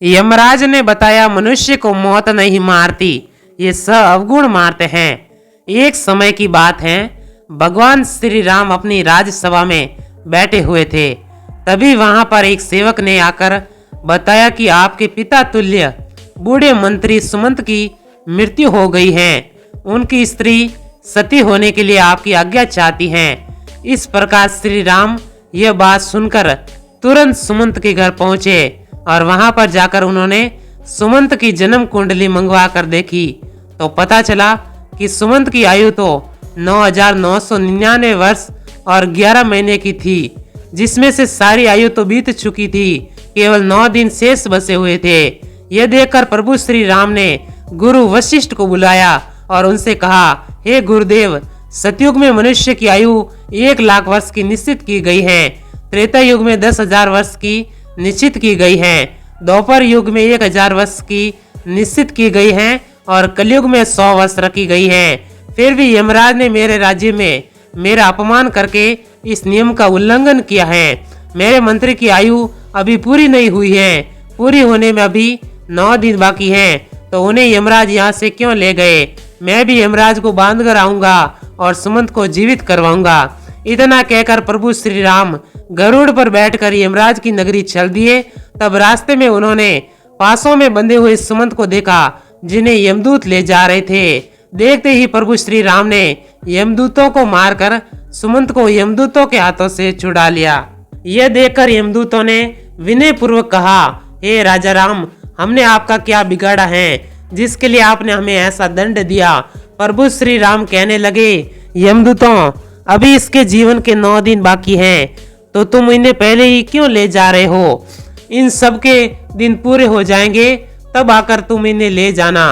यमराज ने बताया, मनुष्य को मौत नहीं मारती, ये सब अवगुण मारते हैं। एक समय की बात है, भगवान श्री राम अपनी राजसभा में बैठे हुए थे। तभी वहां पर एक सेवक ने आकर बताया कि आपके पिता तुल्य बूढ़े मंत्री सुमंत की मृत्यु हो गई है। उनकी स्त्री सती होने के लिए आपकी आज्ञा चाहती हैं। इस प्रकार श्री राम यह बात सुनकर तुरंत सुमंत के घर पहुंचे और वहां पर जाकर उन्होंने सुमंत की जन्म कुंडली मंगवा कर देखी तो पता चला कि सुमंत की आयु तो 9,999 वर्ष और 11 महीने की थी, जिसमें से सारी आयु तो बीत चुकी थी, केवल 9 दिन शेष बचे हुए थे। यह देखकर प्रभु श्री राम ने गुरु वशिष्ठ को बुलाया और उनसे कहा, हे गुरुदेव, सतयुग में मनुष्य की आयु 1,00,000 वर्ष की निश्चित की गई है, त्रेता युग में 10,000 वर्ष की निश्चित की गई है, द्वापर युग में 1,000 वर्ष की निश्चित की गई है और कलयुग में 100 वर्ष रखी गई है। फिर भी यमराज ने मेरे राज्य में मेरा अपमान करके इस नियम का उल्लंघन किया है। मेरे मंत्री की आयु अभी पूरी नहीं हुई है, पूरी होने में अभी 9 दिन बाकी हैं, तो उन्हें यमराज यहाँ से क्यों ले गए? मैं भी यमराज को बांध कर आऊंगा और सुमंत को जीवित करवाऊंगा। इतना कहकर प्रभु श्री राम गरुड़ पर बैठकर यमराज की नगरी चल दिए। तब रास्ते में उन्होंने पासों में बंधे हुए सुमंत को देखा, जिन्हें यमदूत ले जा रहे थे। देखते ही प्रभु श्री राम ने यमदूतों को मारकर सुमंत को यमदूतों के हाथों से छुड़ा लिया। यह देखकर यमदूतों ने विनय पूर्वक कहा, हे राजा राम, हमने आपका क्या बिगाड़ा है जिसके लिए आपने हमें ऐसा दंड दिया? प्रभु श्री राम कहने लगे, यमदूतों, अभी इसके जीवन के 9 दिन बाकी हैं, तो तुम इन्हें पहले ही क्यों ले जा रहे हो? इन सब के दिन पूरे हो जाएंगे तब आकर तुम इन्हें ले जाना,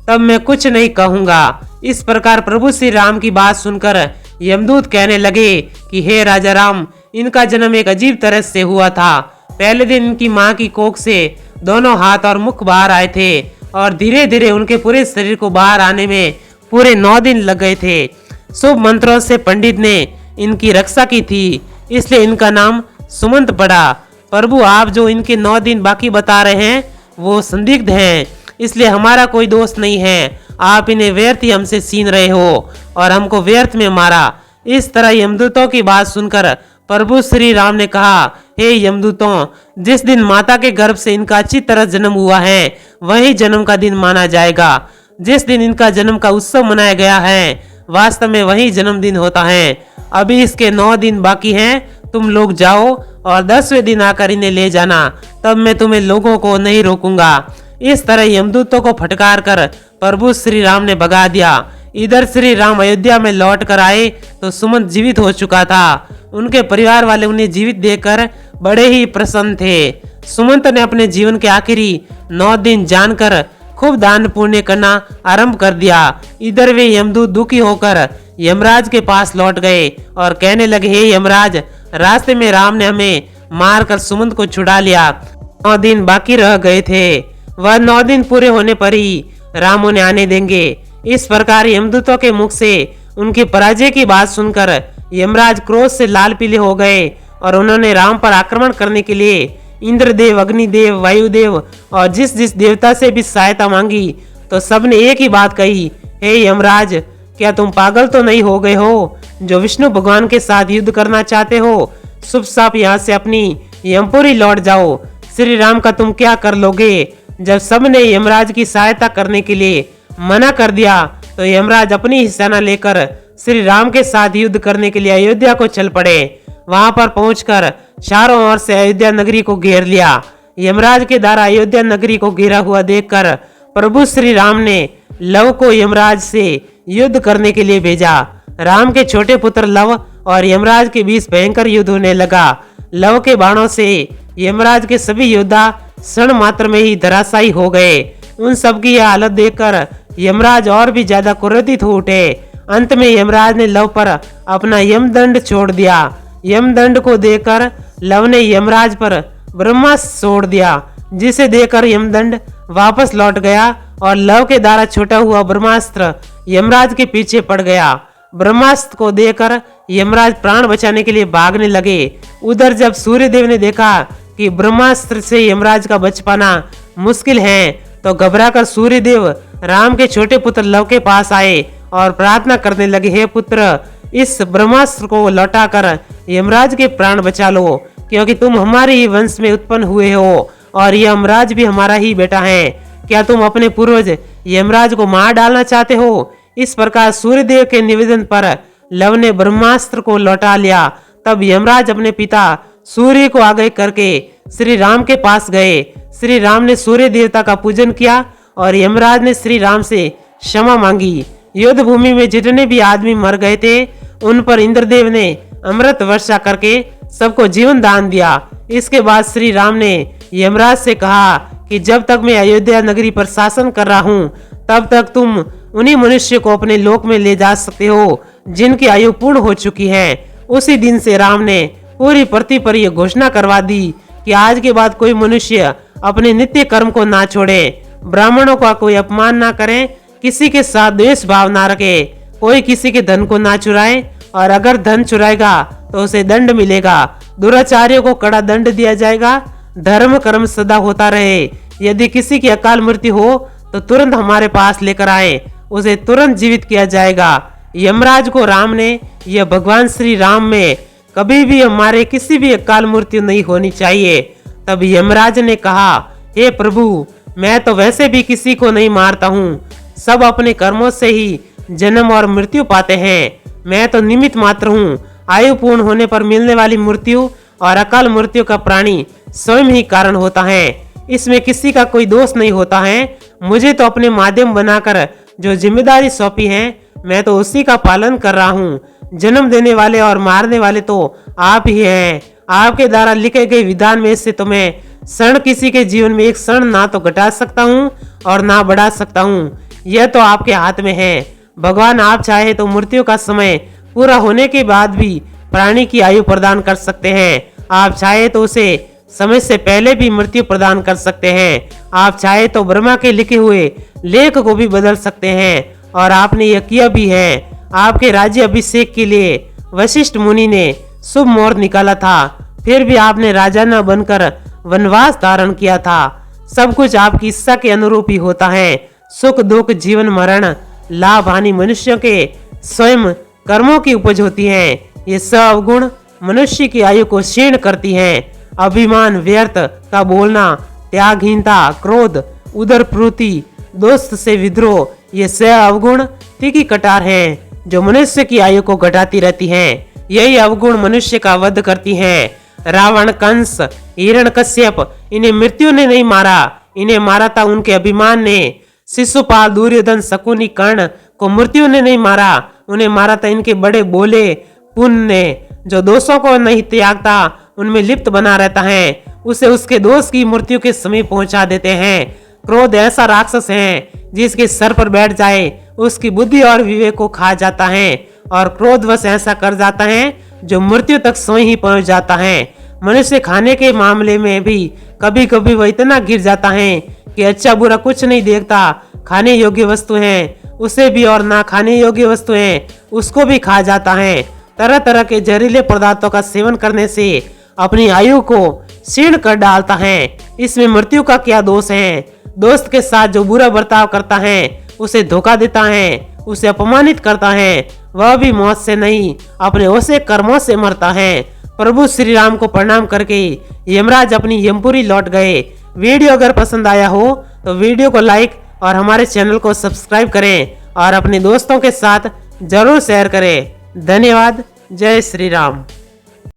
तब मैं कुछ नहीं कहूंगा। इस प्रकार प्रभु श्री राम की बात सुनकर यमदूत कहने लगे कि हे राजा राम, इनका जन्म एक अजीब तरह से हुआ था। पहले दिन इनकी माँ की कोख से दोनों हाथ और मुख बाहर आए थे और धीरे धीरे उनके पूरे शरीर को बाहर आने में पूरे 9 दिन लग गए थे। शुभ मंत्रों से पंडित ने इनकी रक्षा की थी, इसलिए इनका नाम सुमंत पड़ा। प्रभु, आप जो इनके 9 दिन बाकी बता रहे हैं वो संदिग्ध हैं, इसलिए हमारा कोई दोष नहीं है। आप इन्हें व्यर्थ ही हमसे छीन रहे हो और हमको व्यर्थ में मारा। इस तरह यमदूतों की बात सुनकर प्रभु श्री राम ने कहा, हे यमदूतों, जिस दिन माता के गर्भ से इनका अच्छी तरह जन्म हुआ है वही जन्म का दिन माना जाएगा। जिस दिन इनका जन्म का उत्सव मनाया गया है वास्तव में वही जन्मदिन होता है। अभी इसके 9 दिन बाकी हैं, तुम लोग जाओ और 10वें दिन आकर इन्हें ले जाना, तब मैं तुम्हें लोगों को नहीं रोकूंगा। इस तरह यमदूतों को फटकार कर प्रभु श्री राम ने भगा दिया। इधर श्री राम अयोध्या में लौट कर आए तो सुमंत जीवित हो चुका था। उनके परिवार वाले उन्हें जीवित देखकर बड़े ही प्रसन्न थे। सुमंत ने अपने जीवन के आखिरी 9 दिन जानकर खूब दान पुण्य करना आरंभ कर दिया। इधर वे यमदूत दुखी होकर यमराज के पास लौट गए और कहने लगे, हे यमराज, रास्ते में राम ने हमें मारकर सुमंत को छुड़ा लिया। 9 दिन बाकी रह गए थे, वह 9 दिन पूरे होने पर ही राम उन्हें आने देंगे। इस प्रकार यमदूतों के मुख से उनकी पराजय की बात सुनकर यमराज क्रोध से लाल पीले हो गए और उन्होंने राम पर आक्रमण करने के लिए इंद्रदेव, अग्निदेव, वायुदेव और जिस जिस देवता से भी सहायता मांगी तो सबने एक ही बात कही, हे यमराज, क्या तुम पागल तो नहीं हो गए हो जो विष्णु भगवान के साथ युद्ध करना चाहते हो? शुभ साप यहाँ से अपनी यमपुरी लौट जाओ। श्री राम का तुम क्या कर लोगे? जब सबने यमराज की सहायता करने के लिए मना कर दिया तो यमराज अपनी ही सेना लेकर श्री राम के साथ युद्ध करने के लिए अयोध्या को चल पड़े। वहां पर पहुंचकर चारों ओर से अयोध्या नगरी को घेर लिया। यमराज के द्वारा अयोध्या नगरी को घेरा हुआ देखकर प्रभु श्री राम ने लव को यमराज से युद्ध करने के लिए भेजा। राम के छोटे पुत्र लव और यमराज के बीच भयंकर युद्ध होने लगा। लव के बाणों से यमराज के सभी योद्धा क्षण मात्र में ही धराशायी हो गए। उन सबकी यह हालत देखकर यमराज और भी ज्यादा क्रोधित हो उठे। अंत में यमराज ने लव पर अपना यमदंड छोड़ दिया। यमदंड को देखकर लव ने यमराज पर ब्रह्मास्त्र छोड़ दिया, जिसे देखकर यमदंड वापस लौट गया और लव के द्वारा छोटा हुआ ब्रह्मास्त्र यमराज के पीछे पड़ गया। ब्रह्मास्त्र को देखकर यमराज प्राण बचाने के लिए भागने लगे। उधर जब सूर्यदेव ने देखा कि ब्रह्मास्त्र से यमराज का बच पाना मुश्किल है। तो घबराकर सूर्यदेव राम के छोटे पुत्र लव के पास आए और प्रार्थना करने लगे, हे पुत्र, इस ब्रह्मास्त्र को लौटाकर यमराज के प्राण बचा लो, क्योंकि तुम हमारे ही वंश में उत्पन्न हुए हो और यमराज भी हमारा ही बेटा है। क्या तुम अपने पूर्वज यमराज को मार डालना चाहते हो? इस प्रकार सूर्यदेव के निवेदन पर लव ने ब्रह्मास्त्र को लौटा लिया। तब यमराज अपने पिता सूर्य को आगे करके श्री राम के पास गए। श्री राम ने सूर्य देवता का पूजन किया और यमराज ने श्री राम से क्षमा मांगी। युद्ध भूमि में जितने भी आदमी मर गए थे उन पर इंद्रदेव ने अमृत वर्षा करके सबको जीवन दान दिया। इसके बाद श्री राम ने यमराज से कहा कि जब तक मैं अयोध्या नगरी पर शासन कर रहा हूँ तब तक तुम उन्हीं मनुष्य को अपने लोक में ले जा सकते हो जिनकी आयु पूर्ण हो चुकी है। उसी दिन से राम ने पूरी पृथ्वी पर यह घोषणा करवा दी कि आज के बाद कोई मनुष्य अपने नित्य कर्म को ना छोड़े, ब्राह्मणों का कोई अपमान ना करे, किसी के साथ द्वेष भाव ना रखे, कोई किसी के धन को ना चुराए और अगर धन चुराएगा तो उसे दंड मिलेगा। दुराचारियों को कड़ा दंड दिया जाएगा। धर्म कर्म सदा होता रहे। यदि किसी की अकाल मृत्यु हो तो तुरंत हमारे पास लेकर आए, उसे तुरंत जीवित किया जाएगा। यमराज को राम ने यह भगवान श्री राम में कभी भी हमारे किसी भी अकाल मृत्यु नहीं होनी चाहिए। तब यमराज ने कहा, हे प्रभु, मैं तो वैसे भी किसी को नहीं मारता हूँ, सब अपने कर्मों से ही जन्म और मृत्यु पाते हैं। मैं तो निमित्त मात्र हूँ। आयु पूर्ण होने पर मिलने वाली मृत्यु और अकाल मृत्यु का प्राणी स्वयं ही कारण होता है। इसमें किसी का कोई दोष नहीं होता है। मुझे तो अपने माध्यम बनाकर जो जिम्मेदारी सौंपी है मैं तो उसी का पालन कर रहा हूँ। जन्म देने वाले और मारने वाले तो आप ही हैं। आपके द्वारा लिखे गए विधान में से तो मैं क्षण किसी के जीवन में एक क्षण ना तो घटा सकता हूँ और ना बढ़ा सकता हूँ। यह तो आपके हाथ में है। भगवान आप चाहे तो मृत्यु का समय पूरा होने के बाद भी प्राणी की आयु प्रदान कर सकते हैं। आप चाहे तो उसे समय से पहले भी मृत्यु प्रदान कर सकते हैं। आप चाहे तो ब्रह्मा के लिखे हुए लेख को भी बदल सकते हैं और आपने यह किया भी है। आपके राज्य अभिषेक के लिए वशिष्ठ मुनि ने शुभ मुहूर्त निकाला था, फिर भी आपने राजा न बनकर वनवास धारण किया था। सब कुछ आपकी इच्छा के अनुरूप ही होता है। सुख दुख जीवन मरण लाभ हानि मनुष्यों के स्वयं कर्मों की उपज होती है। ये सब गुण मनुष्य की आयु को क्षीण करती हैं। अभिमान, व्यर्थ का बोलना, त्यागहीनता, क्रोध, उदरपूर्ति, दोस्त से विद्रोह, ये सब अवगुण तीखी कटार हैं जो मनुष्य की आयु को घटाती रहती हैं। यही अवगुण मनुष्य का वध करती हैं। रावण, कंस, हिरण्यकश्यप, इन्हें मृत्यु ने नहीं मारा, इन्हें मारा था उनके अभिमान ने। शिशुपाल, दुर्योधन, शकुनी, कर्ण को मृत्यु ने नहीं मारा, उन्हें मारा था इनके बड़े बोले पुण्य ने। जो दोषों को नहीं त्यागता उनमें लिप्त बना रहता है, उसे उसके दोष की मृत्यु के समय पहुंचा देते हैं। क्रोध ऐसा राक्षस है जिसके सर पर बैठ जाए उसकी बुद्धि और विवेक को खा जाता है और क्रोधवश ऐसा कर जाता है जो मृत्यु तक स्वयं ही पहुंच जाता है। मनुष्य खाने के मामले में भी कभी कभी वह इतना गिर जाता है कि अच्छा बुरा कुछ नहीं देखता। खाने योग्य वस्तु है उसे भी और ना खाने योग्य वस्तु है उसको भी खा जाता है। तरह तरह के जहरीले पदार्थों का सेवन करने से अपनी आयु को क्षीण कर डालता है। इसमें मृत्यु का क्या दोष है? दोस्त के साथ जो बुरा बर्ताव करता है, उसे धोखा देता है, उसे अपमानित करता है, वह भी मौत से नहीं अपने ऐसे कर्मों से मरता है। प्रभु श्री राम को प्रणाम करके यमराज अपनी यमपुरी लौट गए। वीडियो अगर पसंद आया हो तो वीडियो को लाइक और हमारे चैनल को सब्सक्राइब करें और अपने दोस्तों के साथ जरूर शेयर करें। धन्यवाद। जय श्री राम।